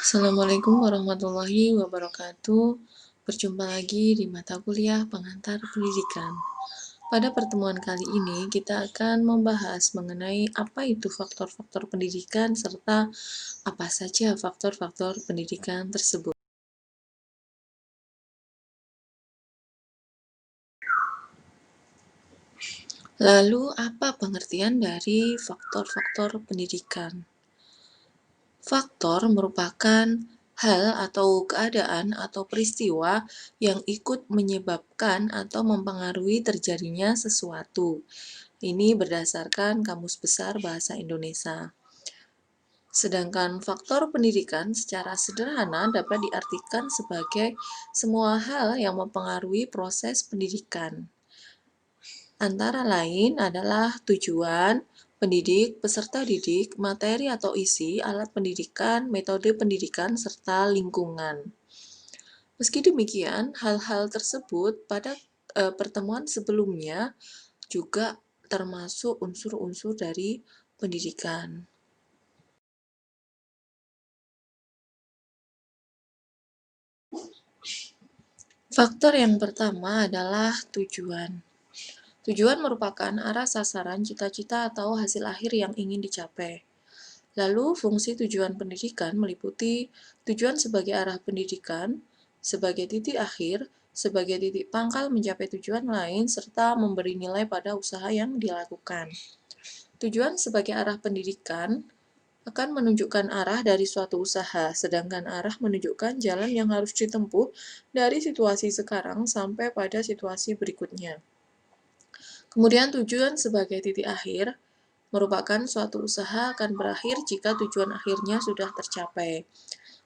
Assalamualaikum warahmatullahi wabarakatuh. Berjumpa lagi di mata kuliah pengantar pendidikan. Pada pertemuan kali ini, kita akan membahas mengenai apa itu faktor-faktor pendidikan serta apa saja faktor-faktor pendidikan tersebut. Lalu, apa pengertian dari faktor-faktor pendidikan? Faktor merupakan hal atau keadaan atau peristiwa yang ikut menyebabkan atau mempengaruhi terjadinya sesuatu. Ini berdasarkan Kamus Besar Bahasa Indonesia. Sedangkan faktor pendidikan secara sederhana dapat diartikan sebagai semua hal yang mempengaruhi proses pendidikan. Antara lain adalah tujuan, pendidik, peserta didik, materi atau isi, alat pendidikan, metode pendidikan, serta lingkungan. Meski demikian, hal-hal tersebut pada pertemuan sebelumnya juga termasuk unsur-unsur dari pendidikan. Faktor yang pertama adalah tujuan. Tujuan merupakan arah sasaran cita-cita atau hasil akhir yang ingin dicapai. Lalu, fungsi tujuan pendidikan meliputi tujuan sebagai arah pendidikan, sebagai titik akhir, sebagai titik pangkal mencapai tujuan lain, serta memberi nilai pada usaha yang dilakukan. Tujuan sebagai arah pendidikan akan menunjukkan arah dari suatu usaha, sedangkan arah menunjukkan jalan yang harus ditempuh dari situasi sekarang sampai pada situasi berikutnya. Kemudian tujuan sebagai titik akhir merupakan suatu usaha akan berakhir jika tujuan akhirnya sudah tercapai.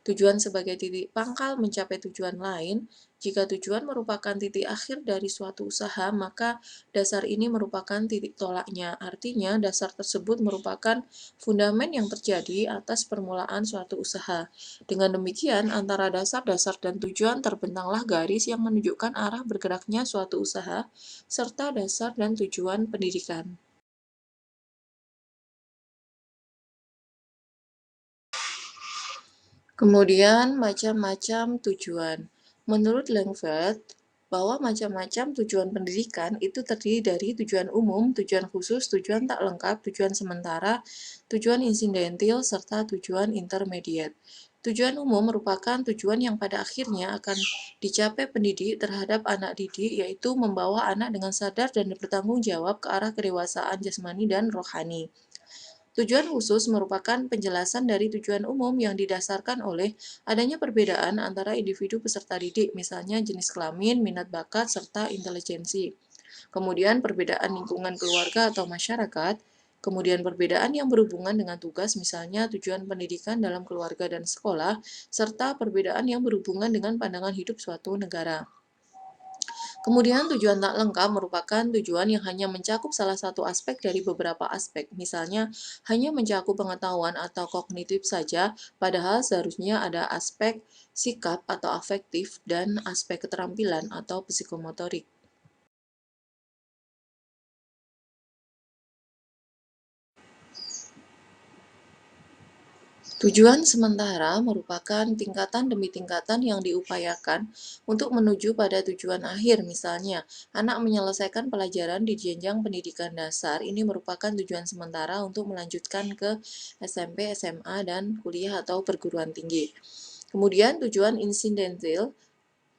Tujuan sebagai titik pangkal mencapai tujuan lain. Jika tujuan merupakan titik akhir dari suatu usaha, maka dasar ini merupakan titik tolaknya. Artinya, dasar tersebut merupakan fundamen yang terjadi atas permulaan suatu usaha. Dengan demikian, antara dasar-dasar dan tujuan terbentanglah garis yang menunjukkan arah bergeraknya suatu usaha, serta dasar dan tujuan pendidikan. Kemudian, macam-macam tujuan. Menurut Langford, bahwa macam-macam tujuan pendidikan itu terdiri dari tujuan umum, tujuan khusus, tujuan tak lengkap, tujuan sementara, tujuan insidentil, serta tujuan intermediate. Tujuan umum merupakan tujuan yang pada akhirnya akan dicapai pendidik terhadap anak didik, yaitu membawa anak dengan sadar dan bertanggung jawab ke arah kedewasaan jasmani dan rohani. Tujuan khusus merupakan penjelasan dari tujuan umum yang didasarkan oleh adanya perbedaan antara individu peserta didik, misalnya jenis kelamin, minat bakat, serta intelijensi. Kemudian perbedaan lingkungan keluarga atau masyarakat, kemudian perbedaan yang berhubungan dengan tugas, misalnya tujuan pendidikan dalam keluarga dan sekolah, serta perbedaan yang berhubungan dengan pandangan hidup suatu negara. Kemudian tujuan tak lengkap merupakan tujuan yang hanya mencakup salah satu aspek dari beberapa aspek, misalnya hanya mencakup pengetahuan atau kognitif saja, padahal seharusnya ada aspek sikap atau afektif dan aspek keterampilan atau psikomotorik. Tujuan sementara merupakan tingkatan demi tingkatan yang diupayakan untuk menuju pada tujuan akhir. Misalnya, anak menyelesaikan pelajaran di jenjang pendidikan dasar, ini merupakan tujuan sementara untuk melanjutkan ke SMP, SMA, dan kuliah atau perguruan tinggi. Kemudian tujuan insidentil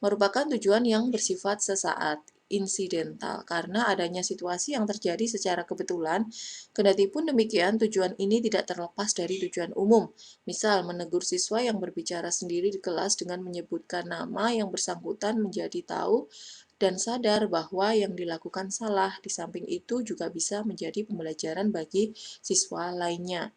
merupakan tujuan yang bersifat sesaat, insidental, karena adanya situasi yang terjadi secara kebetulan. Kendati pun demikian, tujuan ini tidak terlepas dari tujuan umum. Misal, menegur siswa yang berbicara sendiri di kelas dengan menyebutkan nama yang bersangkutan menjadi tahu dan sadar bahwa yang dilakukan salah. Di samping itu juga bisa menjadi pembelajaran bagi siswa lainnya.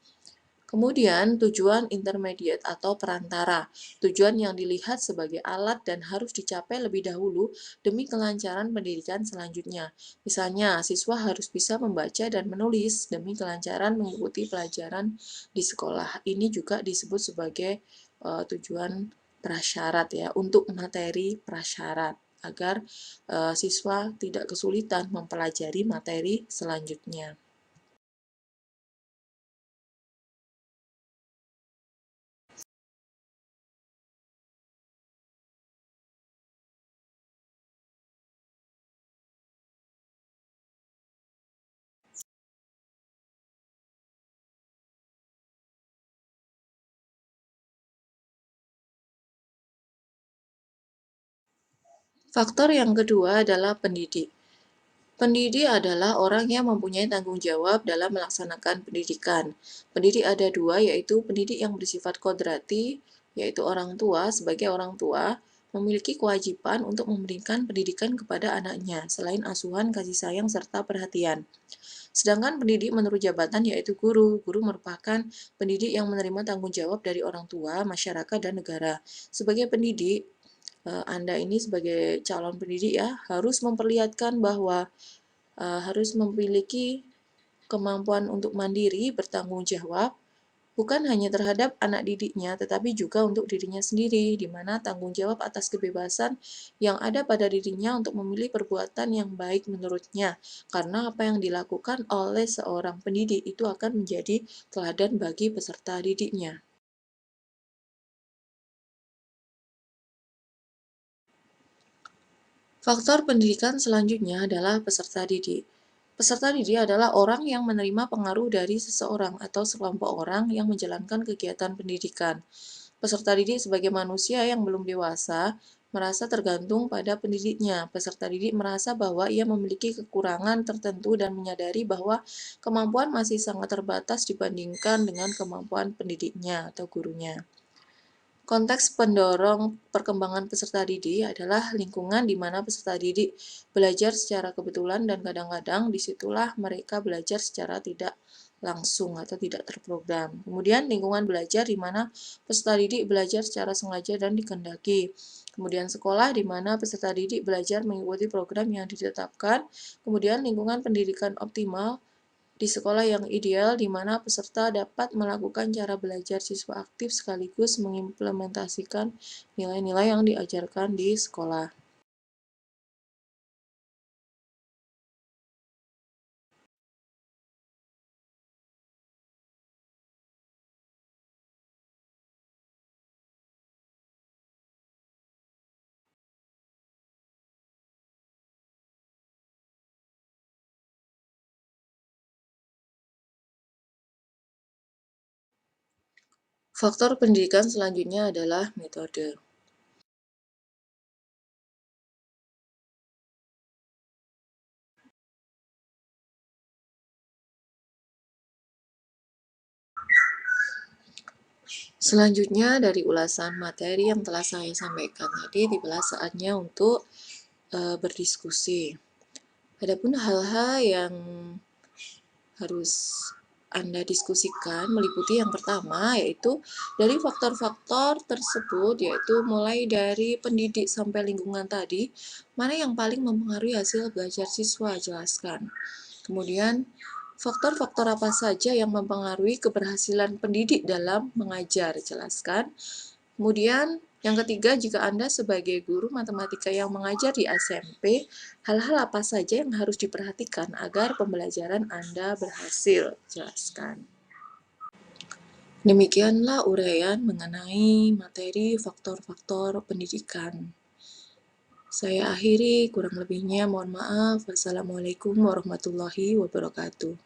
Kemudian, tujuan intermediate atau perantara, tujuan yang dilihat sebagai alat dan harus dicapai lebih dahulu demi kelancaran pendidikan selanjutnya. Misalnya, siswa harus bisa membaca dan menulis demi kelancaran mengikuti pelajaran di sekolah. Ini juga disebut sebagai tujuan prasyarat ya, untuk materi prasyarat agar siswa tidak kesulitan mempelajari materi selanjutnya. Faktor yang kedua adalah pendidik. Pendidik adalah orang yang mempunyai tanggung jawab dalam melaksanakan pendidikan. Pendidik ada dua, yaitu pendidik yang bersifat kodrati, yaitu orang tua sebagai orang tua, memiliki kewajiban untuk memberikan pendidikan kepada anaknya, selain asuhan, kasih sayang, serta perhatian. Sedangkan pendidik menurut jabatan yaitu guru. Guru merupakan pendidik yang menerima tanggung jawab dari orang tua, masyarakat, dan negara. Sebagai pendidik, Anda ini sebagai calon pendidik ya, harus memperlihatkan bahwa harus memiliki kemampuan untuk mandiri, bertanggung jawab, bukan hanya terhadap anak didiknya, tetapi juga untuk dirinya sendiri, di mana tanggung jawab atas kebebasan yang ada pada dirinya untuk memilih perbuatan yang baik menurutnya, karena apa yang dilakukan oleh seorang pendidik itu akan menjadi teladan bagi peserta didiknya. Faktor pendidikan selanjutnya adalah peserta didik. Peserta didik adalah orang yang menerima pengaruh dari seseorang atau sekelompok orang yang menjalankan kegiatan pendidikan. Peserta didik sebagai manusia yang belum dewasa merasa tergantung pada pendidiknya. Peserta didik merasa bahwa ia memiliki kekurangan tertentu dan menyadari bahwa kemampuan masih sangat terbatas dibandingkan dengan kemampuan pendidiknya atau gurunya. Konteks pendorong perkembangan peserta didik adalah lingkungan di mana peserta didik belajar secara kebetulan dan kadang-kadang disitulah mereka belajar secara tidak langsung atau tidak terprogram. Kemudian lingkungan belajar di mana peserta didik belajar secara sengaja dan dikehendaki. Kemudian sekolah di mana peserta didik belajar mengikuti program yang ditetapkan. Kemudian lingkungan pendidikan optimal di sekolah yang ideal di mana peserta dapat melakukan cara belajar siswa aktif sekaligus mengimplementasikan nilai-nilai yang diajarkan di sekolah. Faktor pendidikan selanjutnya adalah metode. Selanjutnya dari ulasan materi yang telah saya sampaikan tadi, tibalah saatnya untuk berdiskusi. Adapun hal-hal yang harus Anda diskusikan meliputi yang pertama yaitu dari faktor-faktor tersebut, yaitu mulai dari pendidik sampai lingkungan tadi, mana yang paling mempengaruhi hasil belajar siswa, jelaskan. Kemudian faktor-faktor apa saja yang mempengaruhi keberhasilan pendidik dalam mengajar, jelaskan. Kemudian yang ketiga, jika Anda sebagai guru matematika yang mengajar di SMP, hal-hal apa saja yang harus diperhatikan agar pembelajaran Anda berhasil? Jelaskan. Demikianlah uraian mengenai materi faktor-faktor pendidikan. Saya akhiri, kurang lebihnya mohon maaf. Wassalamualaikum warahmatullahi wabarakatuh.